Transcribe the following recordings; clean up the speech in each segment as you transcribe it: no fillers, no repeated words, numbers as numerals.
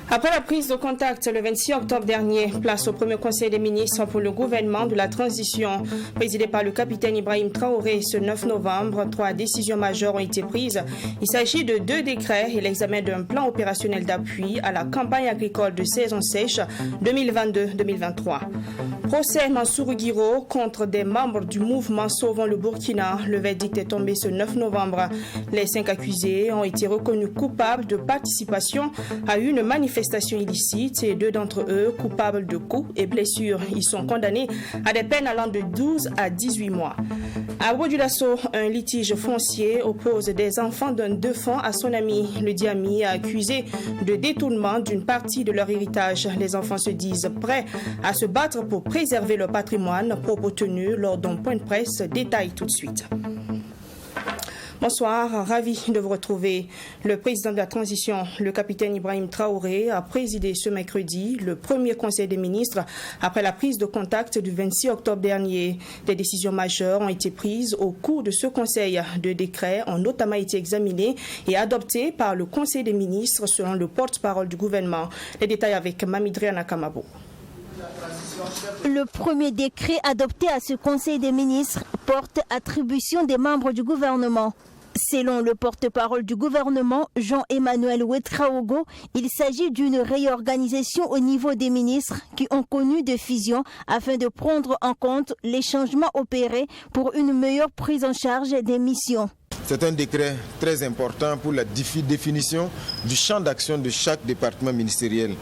Après la prise de contact le 26 octobre dernier, place au premier conseil des ministres pour le gouvernement de la transition, présidé par le capitaine Ibrahim Traoré ce 9 novembre. 3 décisions majeures ont été prises. Il s'agit de 2 décrets et l'examen d'un plan opérationnel d'appui à la campagne agricole de saison sèche 2022-2023. Procès Mansour Guiro contre des membres du mouvement Sauvons le Burkina. Le verdict est tombé ce 9 novembre. Les 5 accusés ont été reconnus coupables de participation à une manifestation illicite et 2 d'entre eux coupables de coups et blessures. Ils sont condamnés à des peines allant de 12 à 18 mois. À Bourg-du-Lasso, un litige foncier oppose des enfants d'un défunt à son ami. Le dit ami a accusé de détournement d'une partie de leur héritage. Les enfants se disent prêts à se battre pour préserver leur patrimoine. Propos tenus lors d'un point de presse. Détail tout de suite. Bonsoir, ravi de vous retrouver. Le président de la transition, le capitaine Ibrahim Traoré, a présidé ce mercredi le premier conseil des ministres après la prise de contact du 26 octobre dernier. Des décisions majeures ont été prises au cours de ce conseil. 2 décrets ont notamment été examinés et adoptés par le conseil des ministres selon le porte-parole du gouvernement. Les détails avec Mamidriana Kamabo. Le premier décret adopté à ce conseil des ministres porte attribution des membres du gouvernement. Selon le porte-parole du gouvernement, Jean-Emmanuel Ouedraogo, il s'agit d'une réorganisation au niveau des ministres qui ont connu des fusions afin de prendre en compte les changements opérés pour une meilleure prise en charge des missions. C'est un décret très important pour la définition du champ d'action de chaque département ministériel.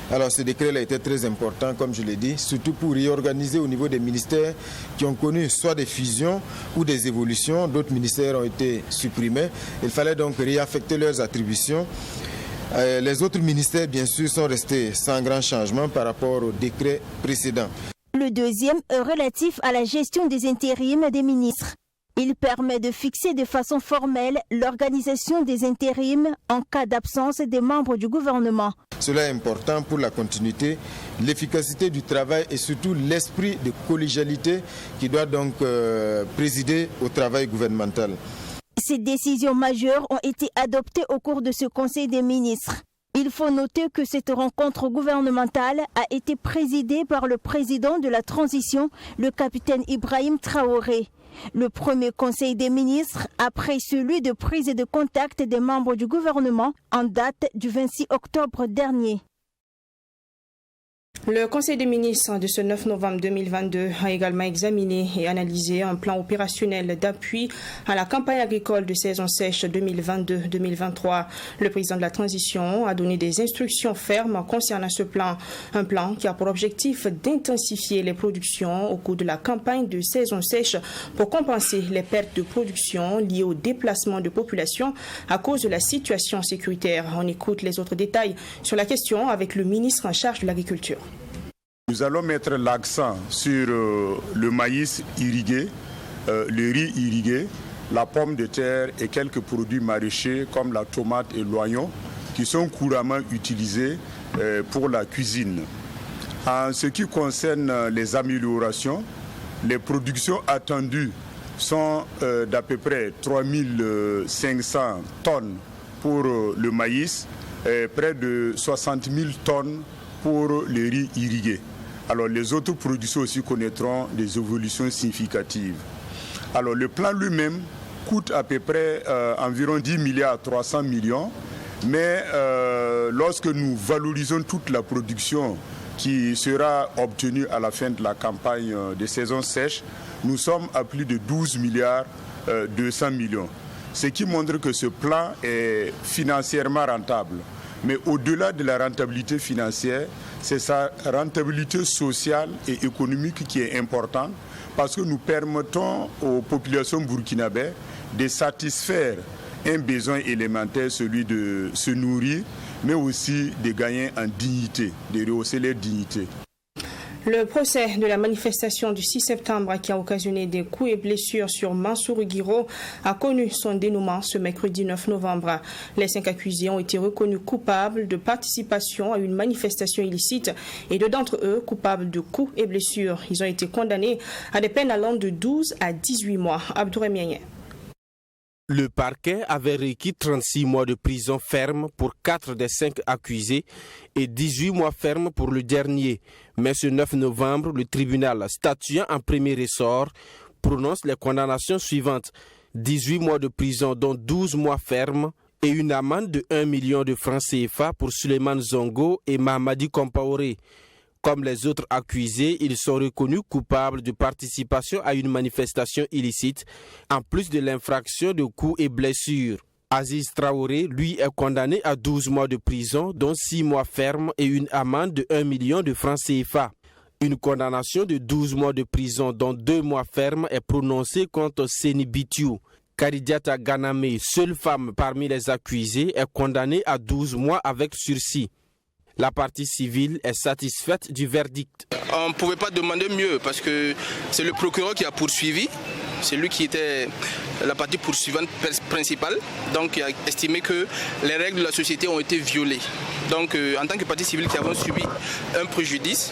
Alors ce décret-là était très important, comme je l'ai dit, surtout pour réorganiser au niveau des ministères qui ont connu soit des fusions ou des évolutions. D'autres ministères ont été supprimés. Il fallait donc réaffecter leurs attributions. Les autres ministères, bien sûr, sont restés sans grand changement par rapport au décret précédent. Le deuxième est relatif à la gestion des intérims des ministres. Il permet de fixer de façon formelle l'organisation des intérims en cas d'absence des membres du gouvernement. Cela est important pour la continuité, l'efficacité du travail et surtout l'esprit de collégialité qui doit donc présider au travail gouvernemental. Ces décisions majeures ont été adoptées au cours de ce Conseil des ministres. Il faut noter que cette rencontre gouvernementale a été présidée par le président de la transition, le capitaine Ibrahim Traoré. Le premier conseil des ministres après celui de prise de contact des membres du gouvernement en date du 26 octobre dernier. Le Conseil des ministres de ce 9 novembre 2022 a également examiné et analysé un plan opérationnel d'appui à la campagne agricole de saison sèche 2022-2023. Le président de la transition a donné des instructions fermes concernant ce plan. Un plan qui a pour objectif d'intensifier les productions au cours de la campagne de saison sèche pour compenser les pertes de production liées au déplacement de population à cause de la situation sécuritaire. On écoute les autres détails sur la question avec le ministre en charge de l'agriculture. Nous allons mettre l'accent sur le maïs irrigué, le riz irrigué, la pomme de terre et quelques produits maraîchers comme la tomate et l'oignon qui sont couramment utilisés pour la cuisine. En ce qui concerne les améliorations, les productions attendues sont d'à peu près 3500 tonnes pour le maïs et près de 60 000 tonnes pour le riz irrigué. Alors les autres productions aussi connaîtront des évolutions significatives. Alors le plan lui-même coûte à peu près environ 10 milliards 300 millions, mais lorsque nous valorisons toute la production qui sera obtenue à la fin de la campagne de saison sèche, nous sommes à plus de 12 milliards 200 millions. Ce qui montre que ce plan est financièrement rentable. Mais au-delà de la rentabilité financière, c'est sa rentabilité sociale et économique qui est importante parce que nous permettons aux populations burkinabées de satisfaire un besoin élémentaire, celui de se nourrir, mais aussi de gagner en dignité, de rehausser leur dignité. Le procès de la manifestation du 6 septembre qui a occasionné des coups et blessures sur Mansour Guiro a connu son dénouement ce mercredi 9 novembre. Les 5 accusés ont été reconnus coupables de participation à une manifestation illicite et 2 d'entre eux coupables de coups et blessures. Ils ont été condamnés à des peines allant de 12 à 18 mois. Abdourahmane. Le parquet avait requis 36 mois de prison ferme pour 4 des 5 accusés et 18 mois ferme pour le dernier. Mais ce 9 novembre, le tribunal, statuant en premier ressort, prononce les condamnations suivantes. 18 mois de prison dont 12 mois ferme et une amende de 1 million de francs CFA pour Suleiman Zongo et Mahamadi Compaoré. Comme les autres accusés, ils sont reconnus coupables de participation à une manifestation illicite, en plus de l'infraction de coups et blessures. Aziz Traoré, lui, est condamné à 12 mois de prison, dont 6 mois ferme et une amende de 1 million de francs CFA. Une condamnation de 12 mois de prison, dont 2 mois ferme, est prononcée contre Seni Bitiou. Karidiata Ganame, seule femme parmi les accusés, est condamnée à 12 mois avec sursis. La partie civile est satisfaite du verdict. On ne pouvait pas demander mieux parce que c'est le procureur qui a poursuivi. C'est lui qui était la partie poursuivante principale. Donc il a estimé que les règles de la société ont été violées. Donc en tant que partie civile qui avons subi un préjudice,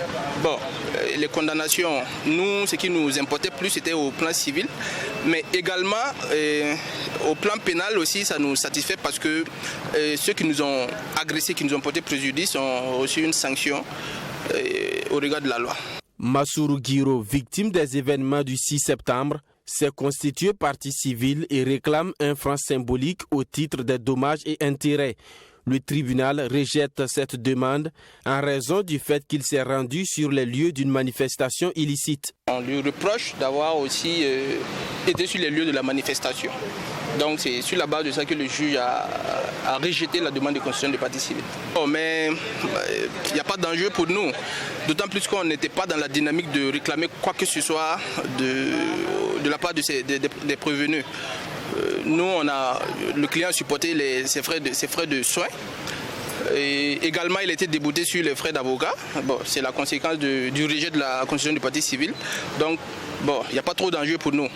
les condamnations, nous, ce qui nous importait plus, c'était au plan civil. Mais également, au plan pénal aussi, ça nous satisfait parce que ceux qui nous ont agressés, qui nous ont porté préjudice, ont reçu une sanction au regard de la loi. Mansour Guiro, victime des événements du 6 septembre, s'est constitué partie civile et réclame un franc symbolique au titre des dommages et intérêts. Le tribunal rejette cette demande en raison du fait qu'il s'est rendu sur les lieux d'une manifestation illicite. On lui reproche d'avoir aussi été sur les lieux de la manifestation. Donc c'est sur la base de ça que le juge a rejeté la demande de constitution de partie civile. Mais il n'y a pas d'enjeu pour nous, d'autant plus qu'on n'était pas dans la dynamique de réclamer quoi que ce soit de la part des prévenus. Nous, le client a supporté ses frais de soins. Et également, il a été débouté sur les frais d'avocat. C'est la conséquence du rejet de la constitution du parti civil. Donc, il n'y a pas trop d'enjeux pour nous.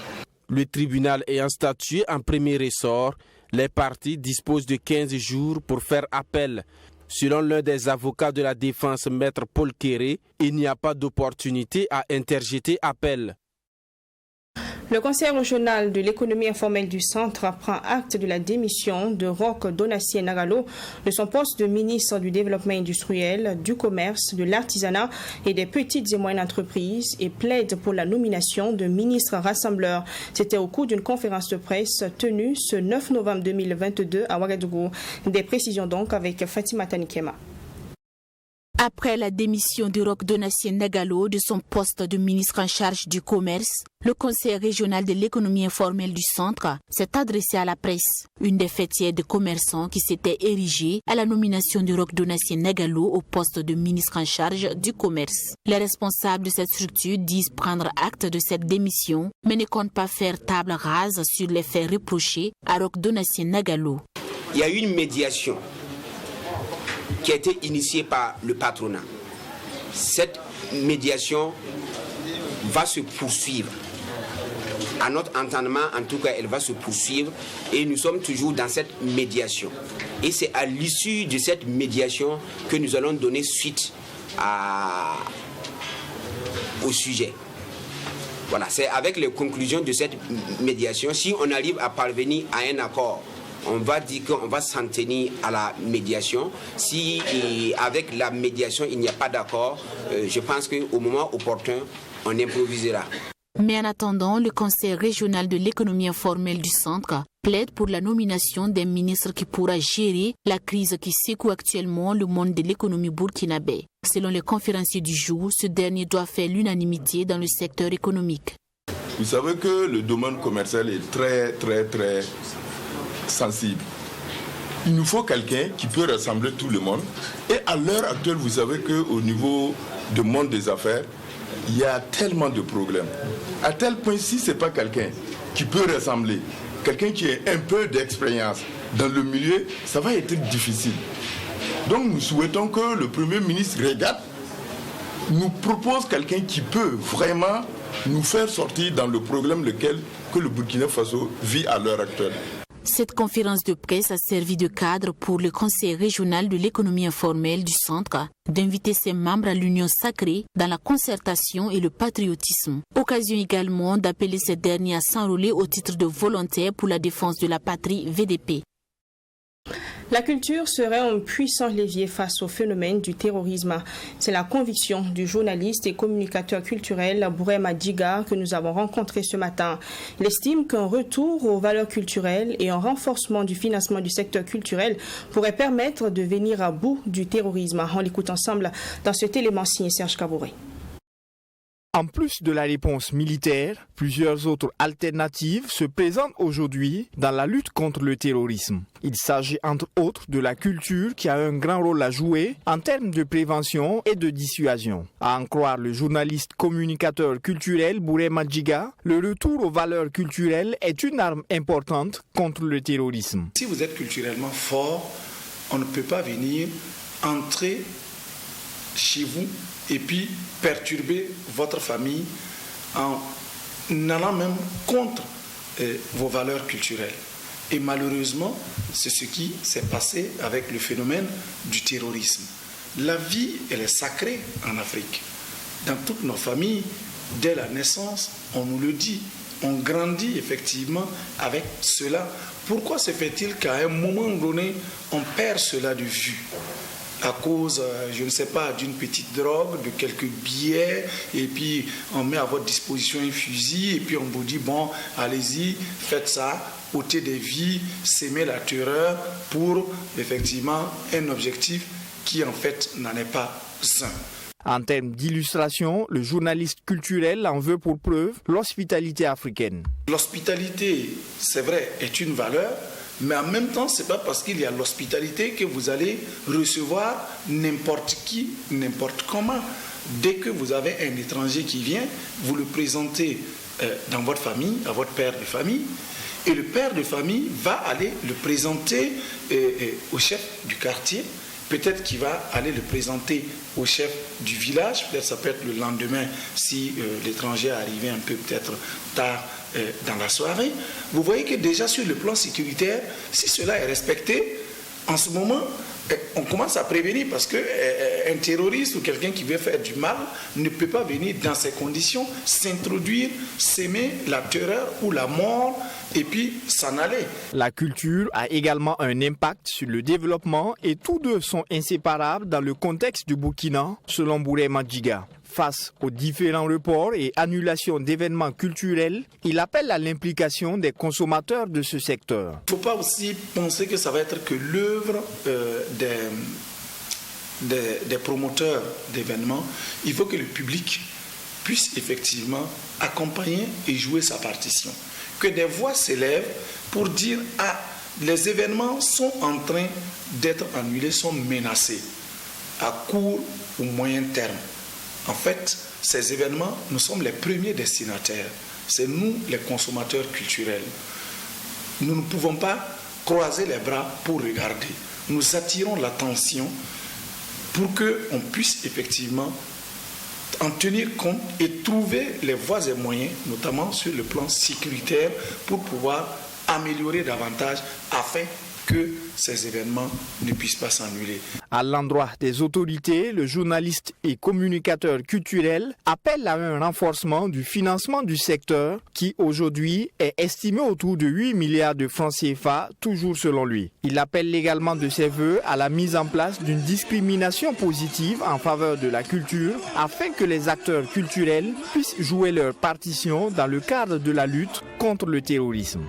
Le tribunal ayant statué en premier ressort, les parties disposent de 15 jours pour faire appel. Selon l'un des avocats de la défense, maître Paul Kéré, il n'y a pas d'opportunité à interjeter appel. Le Conseil régional de l'économie informelle du centre prend acte de la démission de Roch Donatien Nagalo de son poste de ministre du Développement industriel, du commerce, de l'artisanat et des petites et moyennes entreprises et plaide pour la nomination de ministre rassembleur. C'était au cours d'une conférence de presse tenue ce 9 novembre 2022 à Ouagadougou. Des précisions donc avec Fatima Tanikema. Après la démission de Roch Donatien Nagalo de son poste de ministre en charge du commerce, le Conseil régional de l'économie informelle du centre s'est adressé à la presse. Une des fêtières de commerçants qui s'était érigée à la nomination de Roch Donatien Nagalo au poste de ministre en charge du commerce. Les responsables de cette structure disent prendre acte de cette démission, mais ne comptent pas faire table rase sur les faits reprochés à Roch Donatien Nagalo. Il y a eu une médiation qui a été initiée par le patronat. Cette médiation va se poursuivre. À notre entendement, en tout cas, elle va se poursuivre et nous sommes toujours dans cette médiation. Et c'est à l'issue de cette médiation que nous allons donner suite au sujet. Voilà, c'est avec les conclusions de cette médiation, si on arrive à parvenir à un accord, on va dire qu'on va s'en tenir à la médiation. Si avec la médiation il n'y a pas d'accord, je pense qu'au moment opportun, on improvisera. Mais en attendant, le Conseil régional de l'économie informelle du centre plaide pour la nomination d'un ministre qui pourra gérer la crise qui secoue actuellement le monde de l'économie burkinabé. Selon les conférenciers du jour, ce dernier doit faire l'unanimité dans le secteur économique. Vous savez que le domaine commercial est très sensible. Il nous faut quelqu'un qui peut rassembler tout le monde. Et à l'heure actuelle, vous savez qu'au niveau du monde des affaires, il y a tellement de problèmes. À tel point, si ce n'est pas quelqu'un qui peut rassembler, quelqu'un qui a un peu d'expérience dans le milieu, ça va être difficile. Donc nous souhaitons que le Premier ministre regarde nous propose quelqu'un qui peut vraiment nous faire sortir dans le problème que le Burkina Faso vit à l'heure actuelle. Cette conférence de presse a servi de cadre pour le Conseil régional de l'économie informelle du centre d'inviter ses membres à l'union sacrée dans la concertation et le patriotisme. Occasion également d'appeler ces derniers à s'enrôler au titre de volontaires pour la défense de la patrie VDP. La culture serait un puissant levier face au phénomène du terrorisme. C'est la conviction du journaliste et communicateur culturel Bourema Diga que nous avons rencontré ce matin. Il estime qu'un retour aux valeurs culturelles et un renforcement du financement du secteur culturel pourrait permettre de venir à bout du terrorisme. On l'écoute ensemble dans cet élément signé Serge Kabouré. En plus de la réponse militaire, plusieurs autres alternatives se présentent aujourd'hui dans la lutte contre le terrorisme. Il s'agit entre autres de la culture qui a un grand rôle à jouer en termes de prévention et de dissuasion. À en croire le journaliste communicateur culturel Bourema Diga, le retour aux valeurs culturelles est une arme importante contre le terrorisme. Si vous êtes culturellement fort, on ne peut pas venir entrer chez vous et puis perturber votre famille en allant même contre vos valeurs culturelles. Et malheureusement, c'est ce qui s'est passé avec le phénomène du terrorisme. La vie, elle est sacrée en Afrique. Dans toutes nos familles, dès la naissance, on nous le dit, on grandit effectivement avec cela. Pourquoi se fait-il qu'à un moment donné, on perd cela de vue ? À cause, je ne sais pas, d'une petite drogue, de quelques billets, et puis on met à votre disposition un fusil, et puis on vous dit, bon, allez-y, faites ça, ôtez des vies, s'aimer la terreur pour, effectivement, un objectif qui, en fait, n'en est pas un. En termes d'illustration, le journaliste culturel en veut pour preuve l'hospitalité africaine. L'hospitalité, c'est vrai, est une valeur, mais en même temps, ce n'est pas parce qu'il y a l'hospitalité que vous allez recevoir n'importe qui, n'importe comment. Dès que vous avez un étranger qui vient, vous le présentez dans votre famille, à votre père de famille, et le père de famille va aller le présenter au chef du quartier. Peut-être qu'il va aller le présenter au chef du village, peut-être ça peut être le lendemain si l'étranger est arrivé un peu peut-être tard dans la soirée. Vous voyez que déjà sur le plan sécuritaire, si cela est respecté, en ce moment, on commence à prévenir parce qu'un terroriste ou quelqu'un qui veut faire du mal ne peut pas venir dans ces conditions, s'introduire, s'aimer la terreur ou la mort et puis s'en aller. La culture a également un impact sur le développement et tous deux sont inséparables dans le contexte du Burkina, selon Bourema Diga. Face aux différents reports et annulations d'événements culturels, il appelle à l'implication des consommateurs de ce secteur. Il ne faut pas aussi penser que ça va être que l'œuvre des promoteurs d'événements. Il faut que le public puisse effectivement accompagner et jouer sa partition. Que des voix s'élèvent pour dire « Ah, les événements sont en train d'être annulés, sont menacés à court ou moyen terme. » En fait, ces événements, nous sommes les premiers destinataires. C'est nous, les consommateurs culturels. Nous ne pouvons pas croiser les bras pour regarder. Nous attirons l'attention pour qu'on puisse effectivement en tenir compte et trouver les voies et moyens, notamment sur le plan sécuritaire, pour pouvoir améliorer davantage afin que ces événements ne puissent pas s'annuler. À l'endroit des autorités, le journaliste et communicateur culturel appelle à un renforcement du financement du secteur qui aujourd'hui est estimé autour de 8 milliards de francs CFA, toujours selon lui. Il appelle également de ses voeux à la mise en place d'une discrimination positive en faveur de la culture afin que les acteurs culturels puissent jouer leur partition dans le cadre de la lutte contre le terrorisme.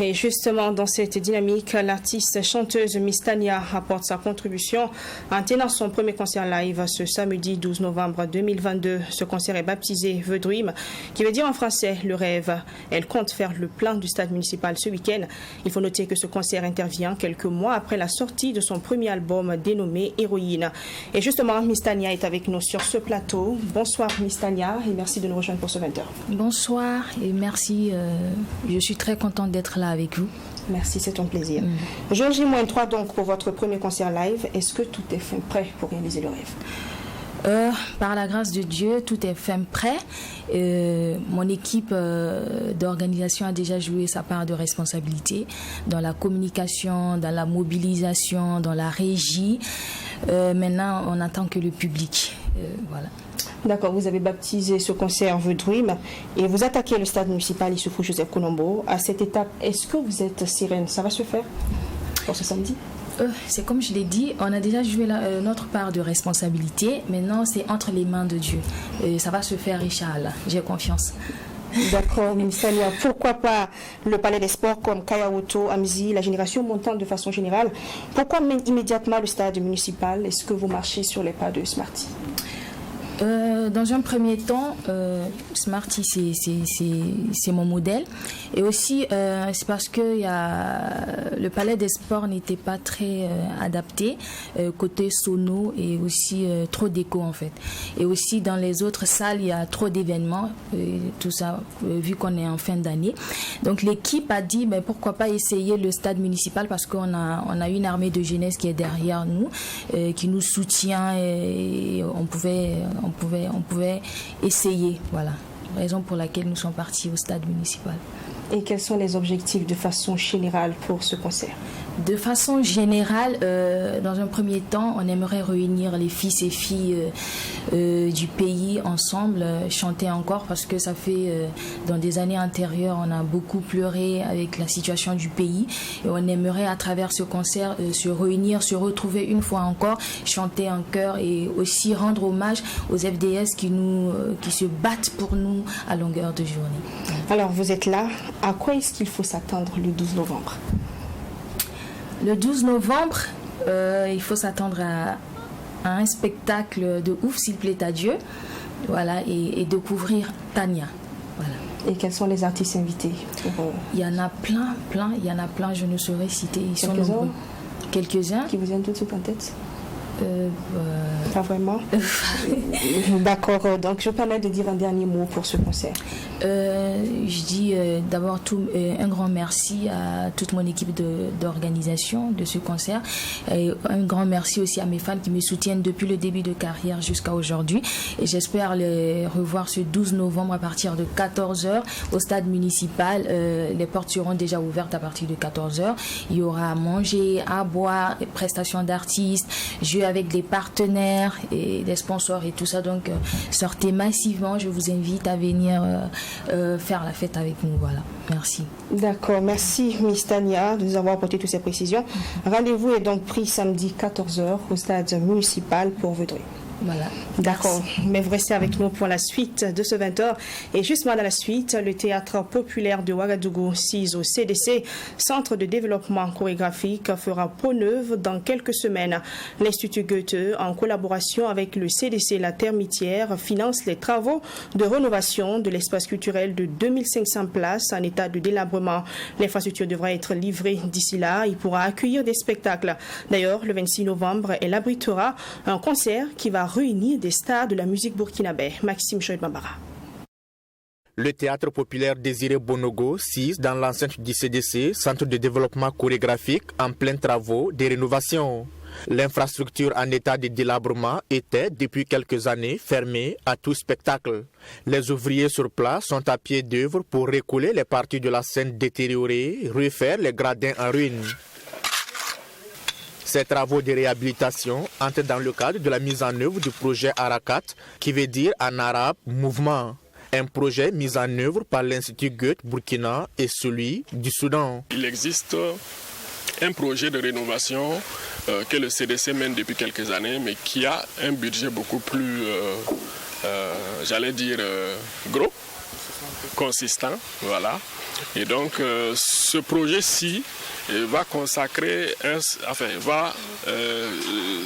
Et justement, dans cette dynamique, l'artiste chanteuse Miss Tania apporte sa contribution en tenant son premier concert live ce samedi 12 novembre 2022. Ce concert est baptisé The Dream, qui veut dire en français le rêve. Elle compte faire le plein du stade municipal ce week-end. Il faut noter que ce concert intervient quelques mois après la sortie de son premier album dénommé Héroïne. Et justement, Miss Tania est avec nous sur ce plateau. Bonsoir Miss Tania et merci de nous rejoindre pour ce 20h. Bonsoir et merci. Je suis très contente d'être là avec vous. Merci, c'est un plaisir. Jour J-3 donc pour votre premier concert live. Est-ce que tout est prêt pour réaliser le rêve? Par la grâce de Dieu, tout est fait prêt. Mon équipe d'organisation a déjà joué sa part de responsabilité dans la communication, dans la mobilisation, dans la régie. Maintenant, on attend que le public. Voilà. D'accord, vous avez baptisé ce concert The Dream et vous attaquez le stade municipal Issoufou Joseph Colombo. À cette étape, est-ce que vous êtes sereine? Ça va se faire pour ce samedi? C'est comme je l'ai dit, on a déjà joué notre part de responsabilité. Maintenant, c'est entre les mains de Dieu. Ça va se faire, Inch'Allah. J'ai confiance. D'accord, Sania. Pourquoi pas le palais des sports comme Kayaoto, Amzi, la génération montante de façon générale? Pourquoi immédiatement le stade municipal? Est-ce que vous marchez sur les pas de Smarty? Dans un premier temps, Smarty, c'est mon modèle. Et aussi, c'est parce que le palais des sports n'était pas très adapté, côté sono et aussi trop d'écho en fait. Et aussi, dans les autres salles, il y a trop d'événements, tout ça, vu qu'on est en fin d'année. Donc, l'équipe a dit, pourquoi pas essayer le stade municipal parce qu'on a une armée de jeunesse qui est derrière nous, qui nous soutient et on pouvait essayer, voilà, raison pour laquelle nous sommes partis au stade municipal. Et quels sont les objectifs de façon générale pour ce concert? De façon générale, dans un premier temps, on aimerait réunir les fils et filles du pays ensemble, chanter encore parce que ça fait, dans des années antérieures, on a beaucoup pleuré avec la situation du pays et on aimerait à travers ce concert se réunir, se retrouver une fois encore, chanter en chœur et aussi rendre hommage aux FDS qui se battent pour nous à longueur de journée. Alors vous êtes là, à quoi est-ce qu'il faut s'attendre le 12 novembre? Le 12 novembre, il faut s'attendre à un spectacle de ouf s'il plaît à Dieu, voilà, et découvrir Tania. Voilà. Et quels sont les artistes invités Il y en a plein, je ne saurais citer, ils sont nombreux. Quelques-uns. Qui vous viennent tout de suite en tête? Pas vraiment. D'accord, donc je permets de dire un dernier mot pour ce concert. Je dis d'abord un grand merci à toute mon équipe d'organisation de ce concert et un grand merci aussi à mes fans qui me soutiennent depuis le début de carrière jusqu'à aujourd'hui et j'espère les revoir ce 12 novembre à partir de 14h au stade municipal. Les portes seront déjà ouvertes à partir de 14h. Il y aura à manger, à boire, prestations d'artistes, jeux avec des partenaires et des sponsors et tout ça, donc sortez massivement, je vous invite à venir faire la fête avec nous, voilà, merci. D'accord, merci Miss Tania de nous avoir apporté toutes ces précisions. Rendez-vous est donc pris samedi 14h au stade municipal pour Vaudreuil. Voilà. D'accord, mais vous restez avec nous pour la suite de ce 20h. Et justement dans la suite, le théâtre populaire de Ouagadougou, CIS au CDC, Centre de développement chorégraphique, fera peau neuve dans quelques semaines. L'Institut Goethe, en collaboration avec le CDC La Termitière, finance les travaux de rénovation de l'espace culturel de 2500 places en état de délabrement. L'infrastructure devra être livrée d'ici là. Il pourra accueillir des spectacles. D'ailleurs, le 26 novembre, elle abritera un concert qui va réunir des stars de la musique burkinabé. Maxime Choïd-Bambara. Le théâtre populaire Désiré Bonogo, CIS, dans l'enceinte du CDC, Centre de développement chorégraphique, en plein travaux de rénovation. L'infrastructure en état de délabrement était, depuis quelques années, fermée à tout spectacle. Les ouvriers sur place sont à pied d'œuvre pour recoller les parties de la scène détériorées, refaire les gradins en ruine. Ces travaux de réhabilitation entrent dans le cadre de la mise en œuvre du projet Arakat, qui veut dire en arabe mouvement. Un projet mis en œuvre par l'Institut Goethe Burkina et celui du Soudan. Il existe un projet de rénovation que le CDC mène depuis quelques années, mais qui a un budget beaucoup plus, gros, consistant, voilà. Et donc, ce projet-ci va consacrer,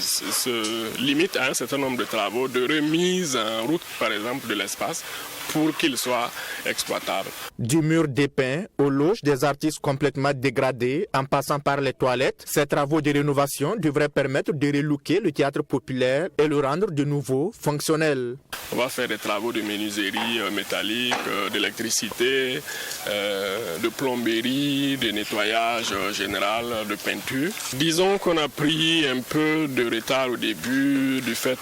se limite à un certain nombre de travaux de remise en route, par exemple, de l'espace pour qu'il soit exploitable. Du mur dépeint aux loges des artistes complètement dégradés, en passant par les toilettes, ces travaux de rénovation devraient permettre de relooker le théâtre populaire et le rendre de nouveau fonctionnel. On va faire des travaux de menuiserie métallique, d'électricité, de plomberie, de nettoyage général, de peinture. Disons qu'on a pris un peu de retard au début du fait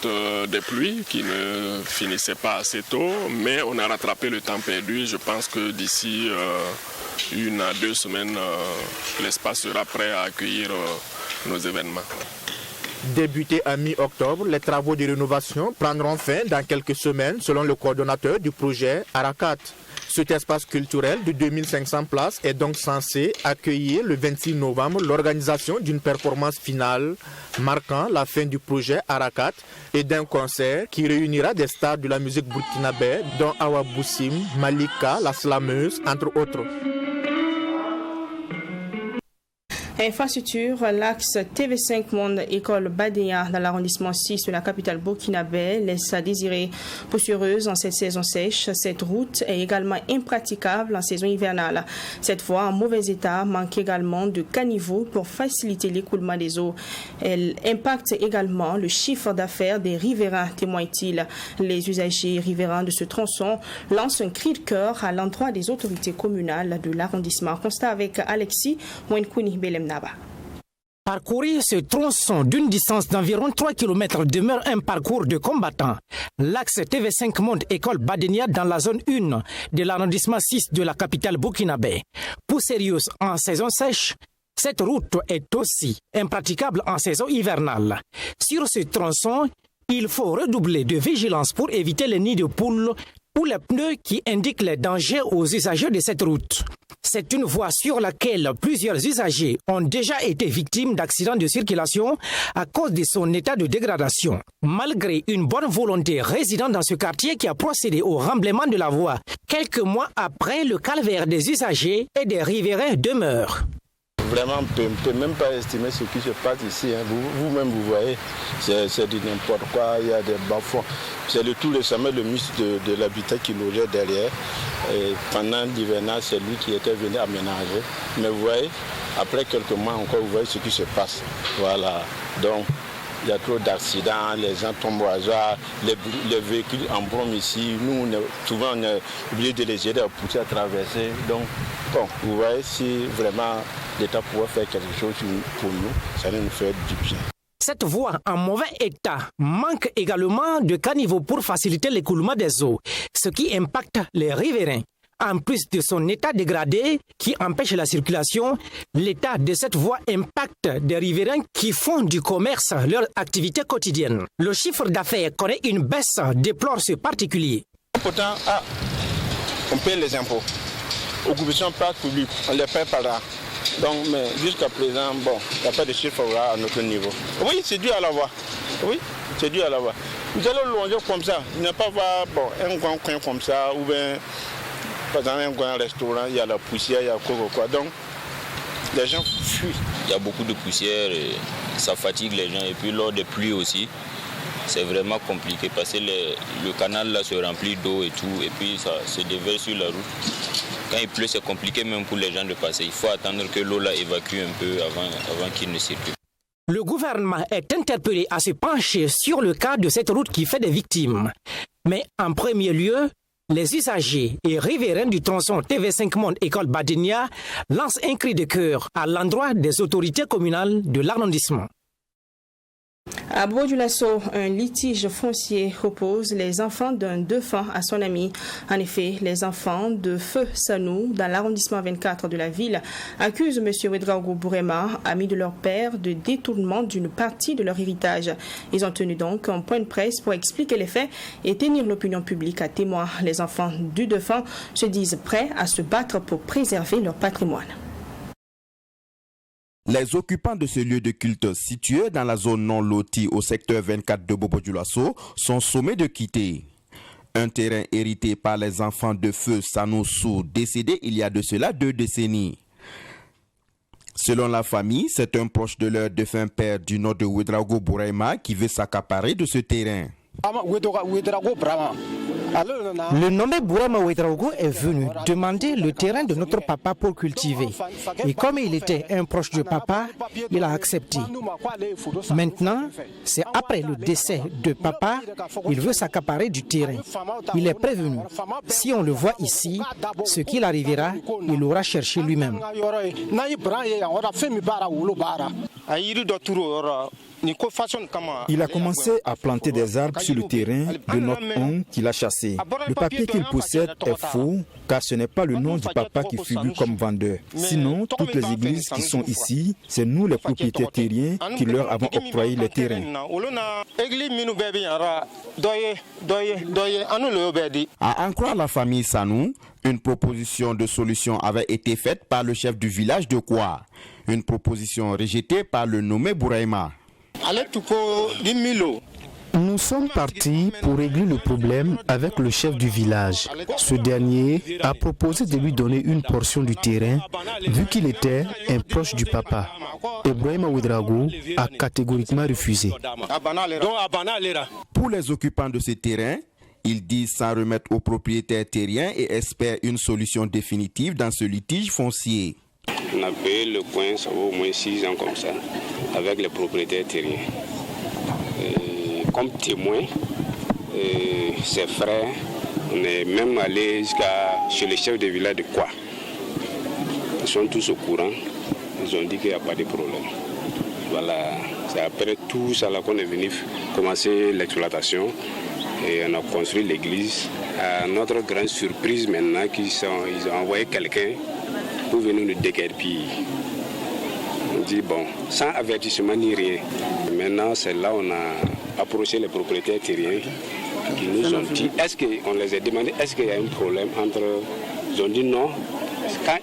des pluies qui ne finissaient pas assez tôt, mais on a rattrapé le temps perdu. Je pense que d'ici 1 à 2 semaines, l'espace sera prêt à accueillir nos événements. Débutés à mi-octobre, les travaux de rénovation prendront fin dans quelques semaines selon le coordonnateur du projet Arakat. Cet espace culturel de 2500 places est donc censé accueillir le 26 novembre l'organisation d'une performance finale marquant la fin du projet Arakat et d'un concert qui réunira des stars de la musique burkinabé dont Awa Boussim, Malika, la slameuse, entre autres. Infrastructure, l'axe TV5 Monde École Badéa dans l'arrondissement 6 de la capitale burkinabé laisse à désirer poussiéreuse en cette saison sèche. Cette route est également impraticable en saison hivernale. Cette voie en mauvais état manque également de caniveaux pour faciliter l'écoulement des eaux. Elle impacte également le chiffre d'affaires des riverains, témoigne-t-il. Les usagers riverains de ce tronçon lancent un cri de cœur à l'endroit des autorités communales de l'arrondissement. Constat avec Alexis Mwenkouni Belem. Parcourir ce tronçon d'une distance d'environ 3 km demeure un parcours de combattants. L'axe TV5 Monde École Badénia dans la zone 1 de l'arrondissement 6 de la capitale burkinabé. Poussiéreuse en saison sèche, cette route est aussi impraticable en saison hivernale. Sur ce tronçon, il faut redoubler de vigilance pour éviter les nids de poules ou les pneus qui indiquent les dangers aux usagers de cette route. C'est une voie sur laquelle plusieurs usagers ont déjà été victimes d'accidents de circulation à cause de son état de dégradation. Malgré une bonne volonté résidant dans ce quartier qui a procédé au remblaiement de la voie, quelques mois après, le calvaire des usagers et des riverains demeure. Vraiment, on ne peut même pas estimer ce qui se passe ici. Hein. Vous-même, vous voyez, c'est du n'importe quoi, il y a des bas-fonds. C'est tout récemment le ministre de l'Habitat qui logeait derrière. Et pendant l'hivernage, c'est lui qui était venu aménager. Mais vous voyez, après quelques mois encore, vous voyez ce qui se passe. Voilà. Donc, il y a trop d'accidents, les gens tombent au hasard, les véhicules embrument ici. Nous, souvent, on est obligé de les aider à pousser à traverser. Donc, bon, vous voyez, si vraiment l'État pouvait faire quelque chose pour nous, ça nous fait du bien. Cette voie en mauvais état manque également de caniveaux pour faciliter l'écoulement des eaux, ce qui impacte les riverains. En plus de son état dégradé qui empêche la circulation, l'état de cette voie impacte des riverains qui font du commerce leur activité quotidienne. Le chiffre d'affaires connaît une baisse, déplore ce particulier. Pourtant, on paie les impôts. Occupation place publique, on les paie par là. Donc, mais jusqu'à présent, bon, il n'y a pas de chiffre à notre niveau. Oui, c'est dû à la voie. Oui, c'est dû à la voie. Vous allez longer comme ça, il n'y a pas un grand coin comme ça, ou bien dans un grand restaurant, il y a la poussière, il y a quoi. Donc, les gens fuient. Il y a beaucoup de poussière et ça fatigue les gens. Et puis lors des pluies aussi, c'est vraiment compliqué parce que le canal là se remplit d'eau et tout, et puis ça se déverse sur la route. Quand il pleut, c'est compliqué même pour les gens de passer. Il faut attendre que l'eau là évacue un peu avant qu'il ne circule. Le gouvernement est interpellé à se pencher sur le cas de cette route qui fait des victimes. Mais en premier lieu, les usagers et riverains du tronçon TV5 Monde École Badénia lancent un cri de cœur à l'endroit des autorités communales de l'arrondissement. À Brodioulasso, un litige foncier oppose les enfants d'un défunt à son ami. En effet, les enfants de Feu Sanou, dans l'arrondissement 24 de la ville, accusent M. Ouedraogo Bourema, ami de leur père, de détournement d'une partie de leur héritage. Ils ont tenu donc un point de presse pour expliquer les faits et tenir l'opinion publique à témoin. Les enfants du défunt se disent prêts à se battre pour préserver leur patrimoine. Les occupants de ce lieu de culte situé dans la zone non lotie au secteur 24 de Brodioulasso sont sommés de quitter. Un terrain hérité par les enfants de Feu Sanoussou, décédés il y a de cela 2 décennies. Selon la famille, c'est un proche de leur défunt père du nom de Ouedraogo Bourema qui veut s'accaparer de ce terrain. Le nommé Bourama Ouedraogo est venu demander le terrain de notre papa pour cultiver. Et comme il était un proche de papa, il a accepté. Maintenant, c'est après le décès de papa, il veut s'accaparer du terrain. Il est prévenu. Si on le voit ici, ce qu'il arrivera, il aura cherché lui-même. Il a commencé à planter des arbres sur le terrain de notre oncle qu'il a chassé. Le papier qu'il possède est faux, car ce n'est pas le nom du papa qui figure comme vendeur. Sinon, toutes les églises qui sont ici, c'est nous les propriétaires terriens qui leur avons octroyé les terrains. À en croire la famille Sanou, une proposition de solution avait été faite par le chef du village de Kwa. Une proposition rejetée par le nommé Bouraima. Nous sommes partis pour régler le problème avec le chef du village. Ce dernier a proposé de lui donner une portion du terrain, vu qu'il était un proche du papa. Bouraima Ouedraogo a catégoriquement refusé. Pour les occupants de ces terrains, ils disent s'en remettre aux propriétaires terriens et espèrent une solution définitive dans ce litige foncier. On a payé le coin, ça vaut au moins 6 ans comme ça, avec les propriétaires terriens. Comme témoin, ses frères, on est même allé chez le chef de village de Kwa. Ils sont tous au courant, ils ont dit qu'il n'y a pas de problème. Voilà, c'est après tout ça qu'on est venu commencer l'exploitation et on a construit l'église. À notre grande surprise maintenant, ils ont envoyé quelqu'un pour venir nous déguerpir. On dit bon, sans avertissement ni rien. Maintenant, c'est là on a approché les propriétaires terriens qui nous ont dit, on les a demandé, est-ce qu'il y a un problème entre... Ils ont dit non.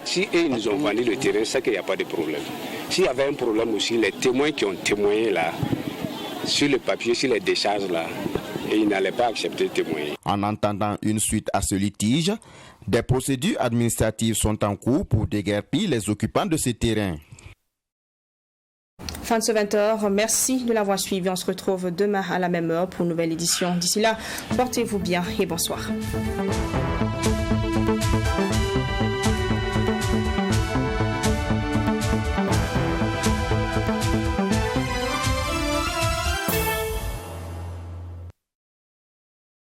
Si ils nous ont vendu le terrain, c'est qu'il n'y a pas de problème. S'il y avait un problème aussi, les témoins qui ont témoigné là, sur le papier, sur les décharges là, et ils n'allaient pas accepter de témoigner. En attendant une suite à ce litige, des procédures administratives sont en cours pour déguerpir les occupants de ces terrains. Fin de ce 20h, merci de l'avoir suivi. On se retrouve demain à la même heure pour une nouvelle édition. D'ici là, portez-vous bien et bonsoir.